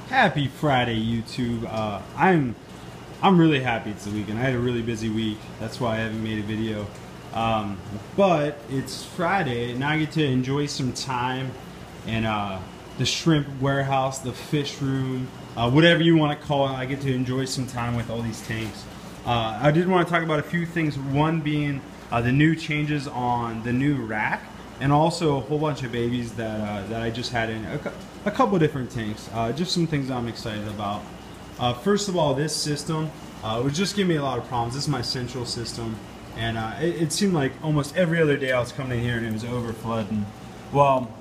Happy Friday, YouTube. I'm really happy it's the weekend. I had a really busy week. That's why I haven't made a video. But it's Friday, and I get to enjoy some time in the shrimp warehouse, the fish room, whatever you want to call it. I get to enjoy some time with all these tanks. I did want to talk about a few things. One being the new changes on the new rack, and also a whole bunch of babies that I just had in a couple different tanks. Just some things I'm excited about. First of all, this system was just giving me a lot of problems. This is my central system, and it seemed like almost every other day I was coming in here and it was over flooding. Well,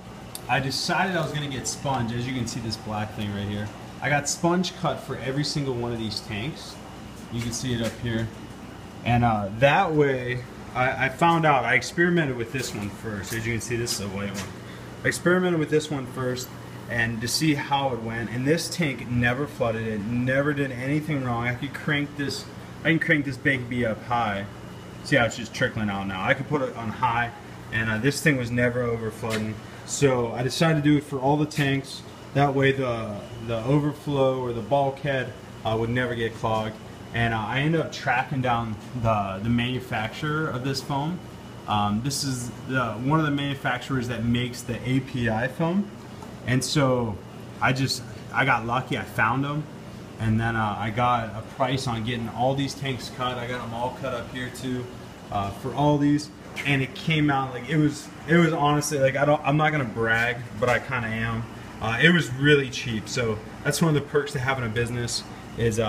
I decided I was going to get sponge. As you can see, this black thing right here, I got sponge cut for every single one of these tanks. You can see it up here, and that way I found out. I experimented with this one first. As you can see, this is a white one. I experimented with this one first and to see how it went, and this tank never flooded. It never did anything wrong. I can crank this baby up high. See how it's just trickling out now. I could put it on high, and this thing was never over flooding. So I decided to do it for all the tanks. That way the overflow or the bulkhead would never get clogged. And I ended up tracking down the manufacturer of this foam. This is one of the manufacturers that makes the API foam. And so I got lucky. I found them, and then I got a price on getting all these tanks cut. I got them all cut up here too for all these, and it came out like it was honestly, like, I'm not gonna brag, but I kind of am. It was really cheap. So that's one of the perks to having a business is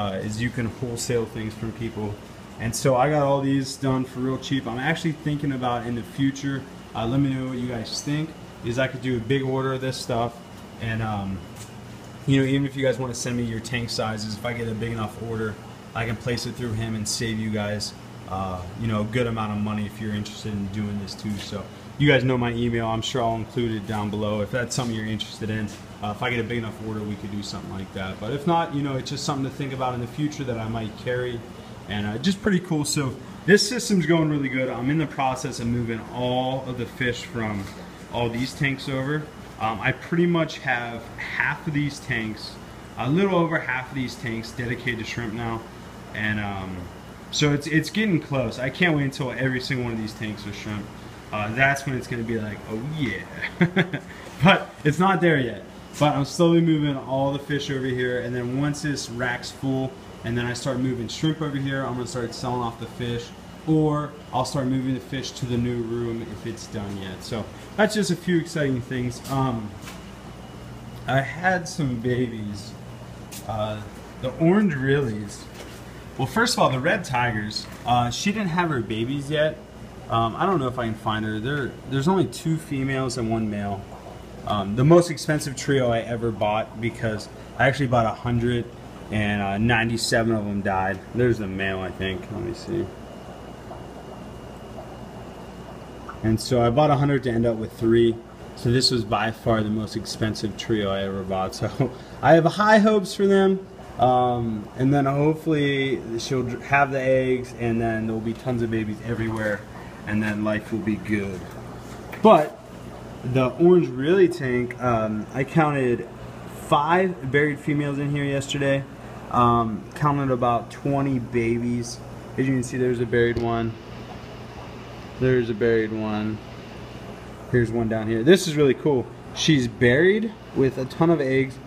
you can wholesale things from people. And so I got all these done for real cheap. I'm actually thinking about in the future, let me know what you guys think, is I could do a big order of this stuff, and you know, even if you guys want to send me your tank sizes, if I get a big enough order, I can place it through him and save you guys you know, a good amount of money if you're interested in doing this too. So you guys know my email. I'm sure I'll include it down below if that's something you're interested in. If I get a big enough order, we could do something like that. But if not, you know, it's just something to think about in the future that I might carry, and just pretty cool. So this system's going really good. I'm in the process of moving all of the fish from all these tanks over. I pretty much have half of these tanks, a little over half of these tanks dedicated to shrimp now, and so it's getting close. I can't wait until every single one of these tanks are shrimp. That's when it's going to be like, oh yeah. But it's not there yet. But I'm slowly moving all the fish over here, and then once this rack's full, and then I start moving shrimp over here, I'm going to start selling off the fish, or I'll start moving the fish to the new room if it's done yet. So that's just a few exciting things. I had some babies. The orange realies. Well, first of all, the red tigers. She didn't have her babies yet. I don't know if I can find her. There's only 2 females and 1 male. The most expensive trio I ever bought, because I actually bought 100 and 97 of them died. There's the male, I think. Let me see. And so I bought 100 to end up with 3. So this was by far the most expensive trio I ever bought. So I have high hopes for them. And then hopefully she'll have the eggs, and then there'll be tons of babies everywhere, and then life will be good. But the orange really tank, I counted 5 buried females in here yesterday. Counted about 20 babies. As you can see, there's a buried one. There's a buried one. Here's one down here. This is really cool. She's buried with a ton of eggs,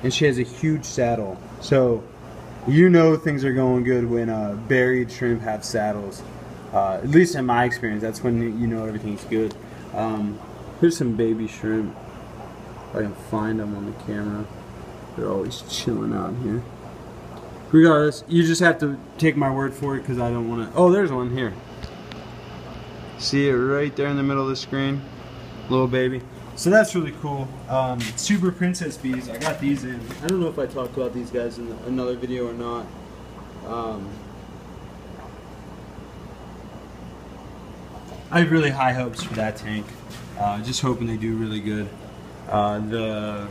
and she has a huge saddle. So you know things are going good when buried shrimp have saddles. At least in my experience, that's when you know everything's good. Here's some baby shrimp. If I can find them on the camera. They're always chilling out here. Regardless, you just have to take my word for it, because I don't want to. Oh, there's one here. See it right there in the middle of the screen? Little baby. So that's really cool. Super princess bees. I got these in. I don't know if I talked about these guys in another video or not. I have really high hopes for that tank. Just hoping they do really good. The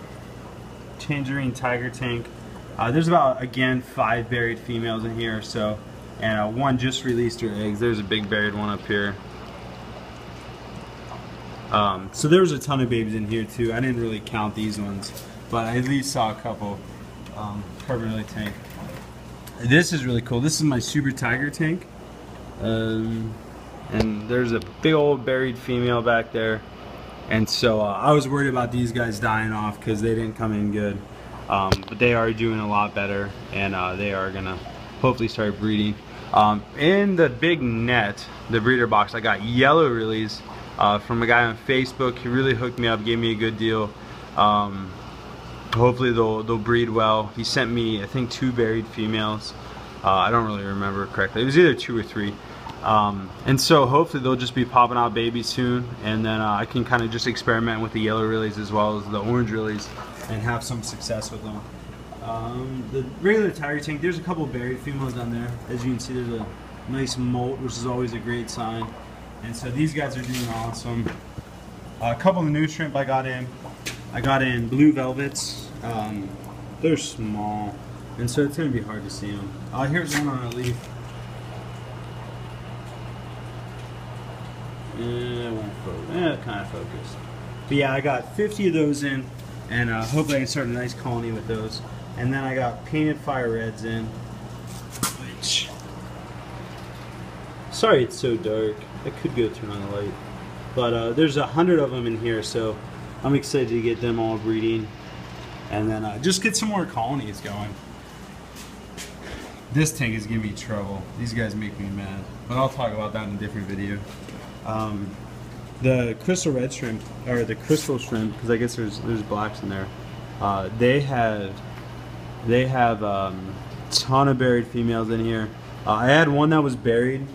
tangerine tiger tank. There's about, again, 5 buried females in here or so, and 1 just released her eggs. There's a big buried one up here. So there was a ton of babies in here too. I didn't really count these ones, but I at least saw a couple. carbon early tank. This is really cool. This is my Super Tiger tank. And there's a big old buried female back there. And so I was worried about these guys dying off because they didn't come in good. But they are doing a lot better, and they are gonna hopefully start breeding. In the big net, the breeder box, I got yellow release from a guy on Facebook. He really hooked me up, gave me a good deal. Hopefully they'll breed well. He sent me, I think, 2 buried females. I don't really remember correctly. It was either 2 or 3. And so hopefully they'll just be popping out babies soon, and then I can kind of just experiment with the yellow release as well as the orange release and have some success with them. The regular tiger tank, there's a couple buried females down there. As you can see, there's a nice molt, which is always a great sign. And so these guys are doing awesome. A couple of new shrimp I got in blue velvets. They're small, and so it's going to be hard to see them. Here's one on a leaf. It won't focus. Kind of focused. But yeah, I got 50 of those in, and hopefully I can start a nice colony with those. And then I got painted fire reds in, which, sorry it's so dark. I could go turn on the light. But there's 100 of them in here, so I'm excited to get them all breeding. And then just get some more colonies going. This tank is giving me trouble. These guys make me mad. But I'll talk about that in a different video. The crystal red shrimp, or the crystal shrimp, because I guess there's blacks in there. They have a ton of buried females in here. I had one that was buried,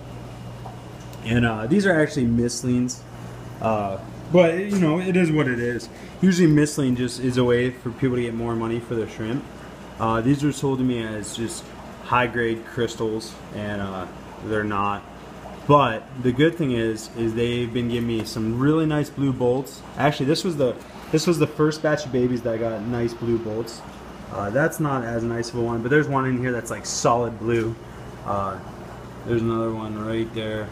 and these are actually mislings. But you know, it is what it is. Usually misling just is a way for people to get more money for their shrimp. These were sold to me as just high grade crystals, and they're not. But the good thing is they've been giving me some really nice blue bolts. Actually, this was the first batch of babies that got nice blue bolts. That's not as nice of a one, but there's one in here that's like solid blue. There's another one right there.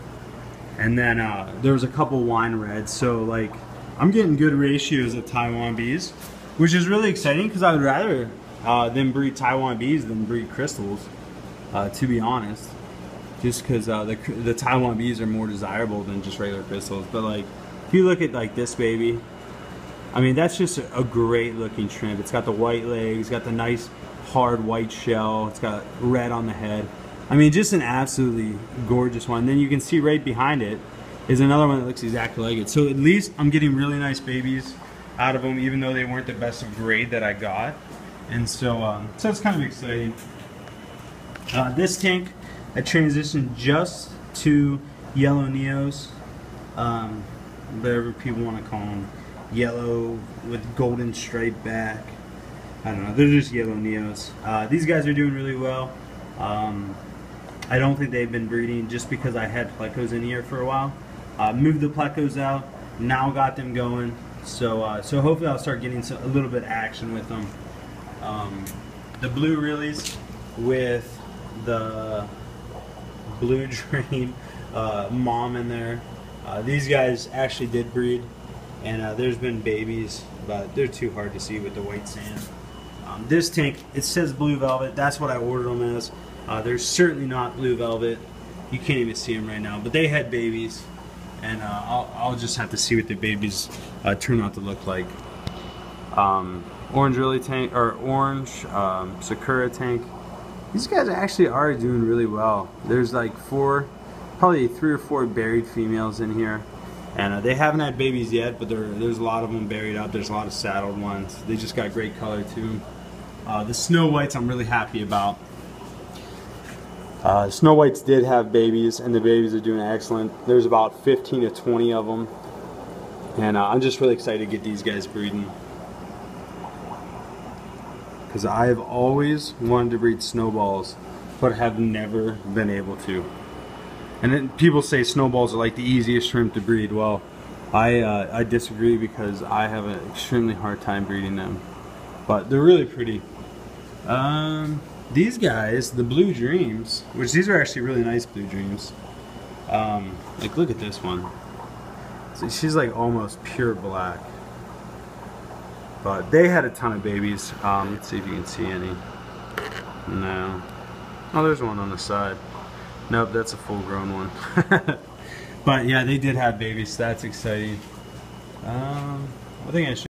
And then there was a couple wine reds. So like, I'm getting good ratios of Taiwan bees, which is really exciting because I would rather them breed Taiwan bees than breed crystals, to be honest. Just because the Taiwan bees are more desirable than just regular crystals. But like, if you look at like this baby, I mean, that's just a great looking shrimp. It's got the white legs, got the nice hard white shell, it's got red on the head. I mean, just an absolutely gorgeous one. Then you can see right behind it is another one that looks exactly like it. So at least I'm getting really nice babies out of them, even though they weren't the best of grade that I got. And so, so it's kind of exciting. This tank, I transitioned just to yellow neos, whatever people want to call them. Yellow with golden striped back. I don't know, they're just yellow neos. These guys are doing really well. I don't think they've been breeding just because I had plecos in here for a while. Moved the plecos out, now got them going. So so hopefully I'll start getting a little bit of action with them. The blue release with the blue drain mom in there. These guys actually did breed, and there's been babies, but they're too hard to see with the white sand. This tank, it says blue velvet. That's what I ordered them as. They're certainly not blue velvet. You can't even see them right now, but they had babies, and I'll just have to see what the babies turn out to look like. Orange lily tank, or orange sakura tank. These guys actually are doing really well. There's like probably 3 or 4 buried females in here, and they haven't had babies yet, but there's a lot of them buried up. There's a lot of saddled ones. They just got great color too. The snow whites I'm really happy about. Snow whites did have babies, and the babies are doing excellent. There's about 15 to 20 of them, and I'm just really excited to get these guys breeding, because I've always wanted to breed snowballs, but have never been able to. And then people say snowballs are like the easiest shrimp to breed. Well, I disagree, because I have an extremely hard time breeding them, but they're really pretty. These guys, the blue dreams, which these are actually really nice blue dreams. Like, look at this one. So she's like almost pure black. But they had a ton of babies. Let's see if you can see any. No. Oh, there's one on the side. Nope, that's a full-grown one. But yeah, they did have babies, so that's exciting. I think I should